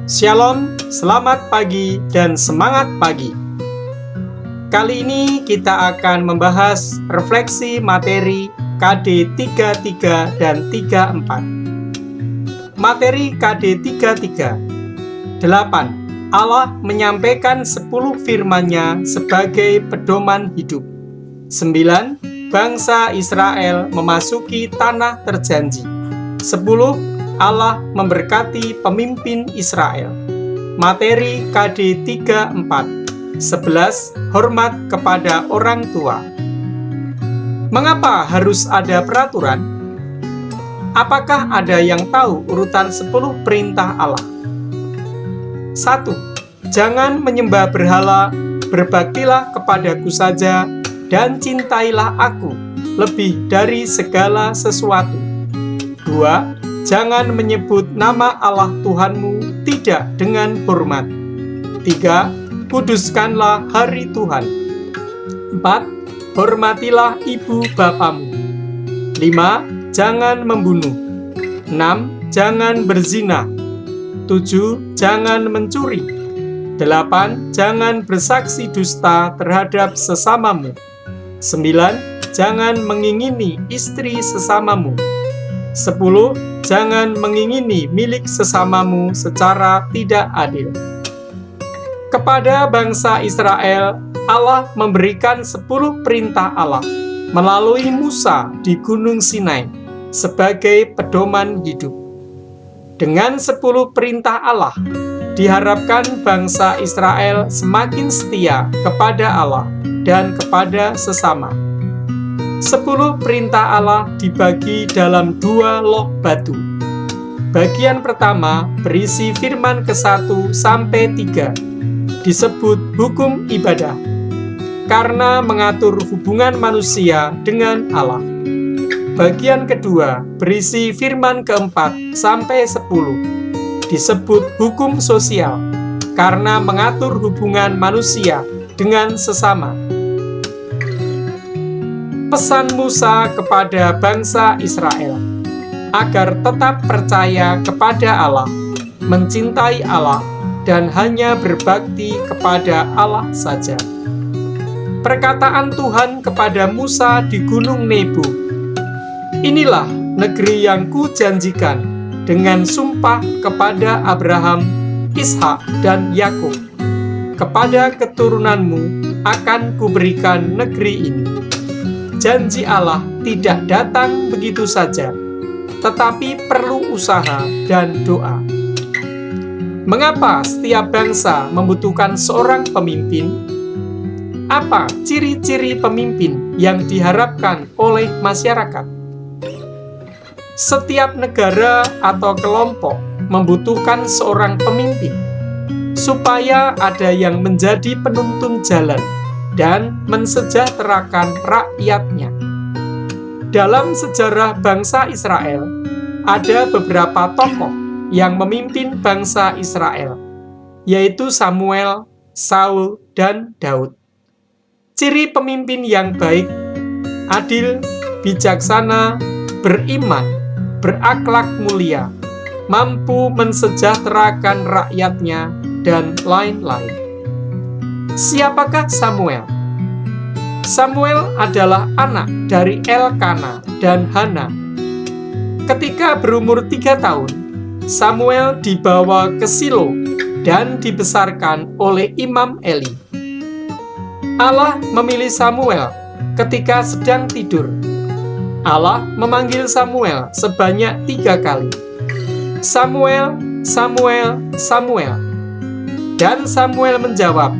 Shalom, selamat pagi dan semangat pagi. Kali ini kita akan membahas refleksi materi KD 33 dan 34. Materi KD 33. 8. Allah menyampaikan 10 firman-Nya sebagai pedoman hidup. 9. Bangsa Israel memasuki tanah terjanji. 10. Allah memberkati pemimpin Israel. Materi KD 34. 11. Hormat kepada orang tua. Mengapa harus ada peraturan? Apakah ada yang tahu urutan 10 perintah Allah? 1. Jangan menyembah berhala, berbaktilah kepadaku saja, dan cintailah aku lebih dari segala sesuatu. 2. Jangan menyebut nama Allah Tuhanmu tidak dengan hormat. 3. Kuduskanlah hari Tuhan. 4. Hormatilah ibu bapamu. 5. Jangan membunuh. 6. Jangan berzina. 7. Jangan mencuri. 8. Jangan bersaksi dusta terhadap sesamamu. 9. Jangan mengingini istri sesamamu. 10. Jangan mengingini milik sesamamu secara tidak adil. Kepada bangsa Israel, Allah memberikan 10 perintah Allah melalui Musa di Gunung Sinai sebagai pedoman hidup. Dengan 10 perintah Allah, diharapkan bangsa Israel semakin setia kepada Allah dan kepada sesama. 10 perintah Allah dibagi dalam 2 loh batu. Bagian pertama berisi firman ke-1 sampai 3, disebut hukum ibadah, karena mengatur hubungan manusia dengan Allah. Bagian kedua berisi firman ke-4 sampai 10, disebut hukum sosial, karena mengatur hubungan manusia dengan sesama. Pesan Musa kepada bangsa Israel agar tetap percaya kepada Allah, mencintai Allah, dan hanya berbakti kepada Allah saja. Perkataan Tuhan kepada Musa di Gunung Nebo, "Inilah negeri yang kujanjikan dengan sumpah kepada Abraham, Ishak, dan Yakub. Kepada keturunanmu akan kuberikan negeri ini." Janji Allah tidak datang begitu saja, tetapi perlu usaha dan doa. Mengapa setiap bangsa membutuhkan seorang pemimpin? Apa ciri-ciri pemimpin yang diharapkan oleh masyarakat? Setiap negara atau kelompok membutuhkan seorang pemimpin, supaya ada yang menjadi penuntun jalan dan mensejahterakan rakyatnya. Dalam sejarah bangsa Israel, ada beberapa tokoh yang memimpin bangsa Israel, yaitu Samuel, Saul, dan Daud. Ciri pemimpin yang baik, adil, bijaksana, beriman, berakhlak mulia, mampu mensejahterakan rakyatnya, dan lain-lain. Siapakah Samuel? Samuel adalah anak dari Elkana dan Hana. Ketika berumur 3 tahun, Samuel dibawa ke Silo dan dibesarkan oleh Imam Eli. Allah memilih Samuel ketika sedang tidur. Allah memanggil Samuel sebanyak 3 kali. "Samuel, Samuel, Samuel." Dan Samuel menjawab,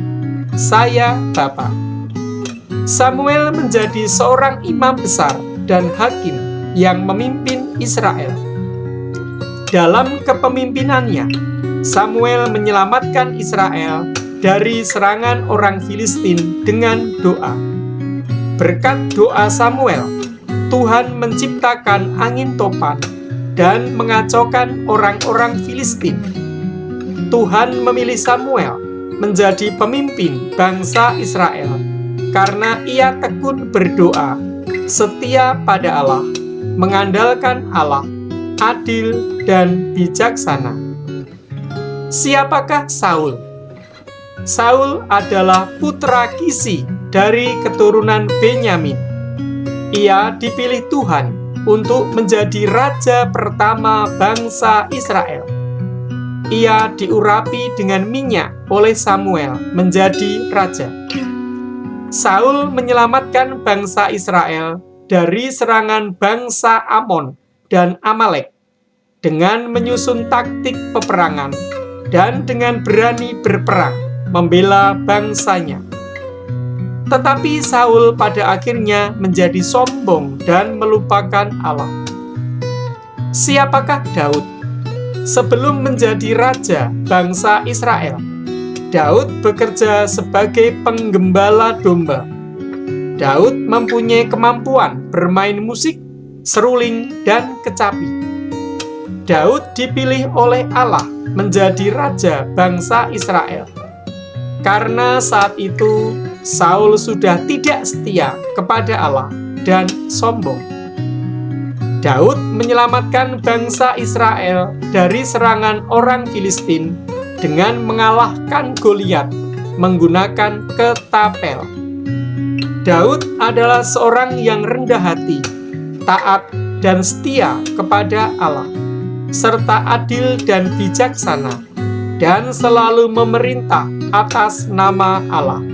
"Saya Bapa." Samuel menjadi seorang imam besar dan hakim yang memimpin Israel. Dalam kepemimpinannya, Samuel menyelamatkan Israel dari serangan orang Filistin dengan doa. Berkat doa Samuel, Tuhan menciptakan angin topan dan mengacaukan orang-orang Filistin. Tuhan memilih Samuel menjadi pemimpin bangsa Israel karena ia tekun berdoa, setia pada Allah, mengandalkan Allah, adil dan bijaksana. Siapakah Saul? Saul adalah putra Kisi dari keturunan Benyamin. Ia dipilih Tuhan untuk menjadi raja pertama bangsa Israel. Ia diurapi dengan minyak oleh Samuel menjadi raja. Saul menyelamatkan bangsa Israel dari serangan bangsa Amon dan Amalek dengan menyusun taktik peperangan dan dengan berani berperang membela bangsanya. Tetapi Saul pada akhirnya menjadi sombong dan melupakan Allah. Siapakah Daud? Sebelum menjadi raja bangsa Israel, Daud bekerja sebagai penggembala domba. Daud mempunyai kemampuan bermain musik, seruling, dan kecapi. Daud dipilih oleh Allah menjadi raja bangsa Israel. Karena saat itu Saul sudah tidak setia kepada Allah dan sombong. Daud menyelamatkan bangsa Israel dari serangan orang Filistin dengan mengalahkan Goliat menggunakan ketapel. Daud adalah seorang yang rendah hati, taat, dan setia kepada Allah, serta adil dan bijaksana, dan selalu memerintah atas nama Allah.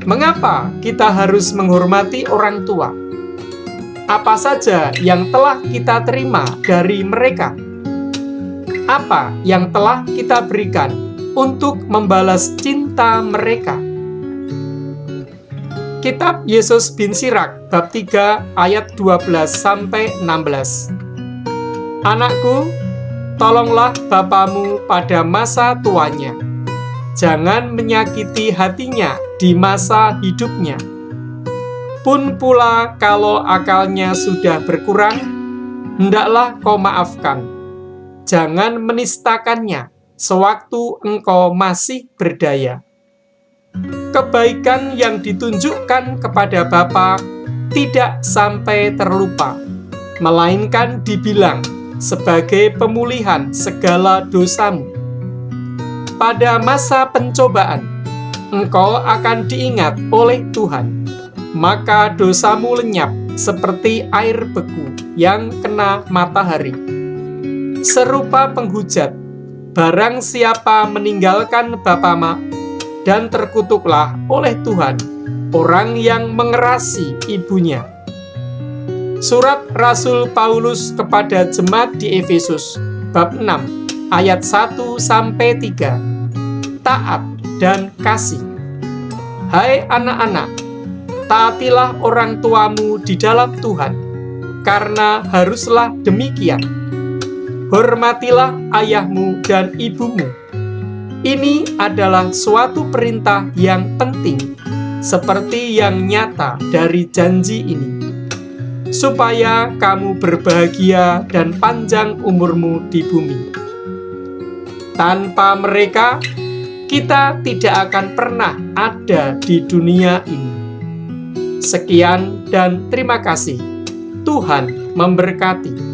Mengapa kita harus menghormati orang tua? Apa saja yang telah kita terima dari mereka? Apa yang telah kita berikan untuk membalas cinta mereka? Kitab Yesus bin Sirak bab 3 ayat 12-16. Anakku, tolonglah bapamu pada masa tuanya. Jangan menyakiti hatinya di masa hidupnya. Pun pula kalau akalnya sudah berkurang, hendaklah kau maafkan. Jangan menistakannya sewaktu engkau masih berdaya. Kebaikan yang ditunjukkan kepada Bapa tidak sampai terlupa, melainkan dibilang sebagai pemulihan segala dosamu. Pada masa pencobaan, engkau akan diingat oleh Tuhan, maka dosamu lenyap seperti air beku yang kena matahari. Serupa penghujat, barang siapa meninggalkan bapa mak, dan terkutuklah oleh Tuhan orang yang mengerasi ibunya. Surat Rasul Paulus kepada jemaat di Efesus bab 6 ayat 1-3. Taat dan kasih. Hai anak-anak, taatilah orang tuamu di dalam Tuhan, karena haruslah demikian. Hormatilah ayahmu dan ibumu. Ini adalah suatu perintah yang penting, seperti yang nyata dari janji ini, supaya kamu berbahagia dan panjang umurmu di bumi. Tanpa mereka, kita tidak akan pernah ada di dunia ini. Sekian dan terima kasih. Tuhan memberkati.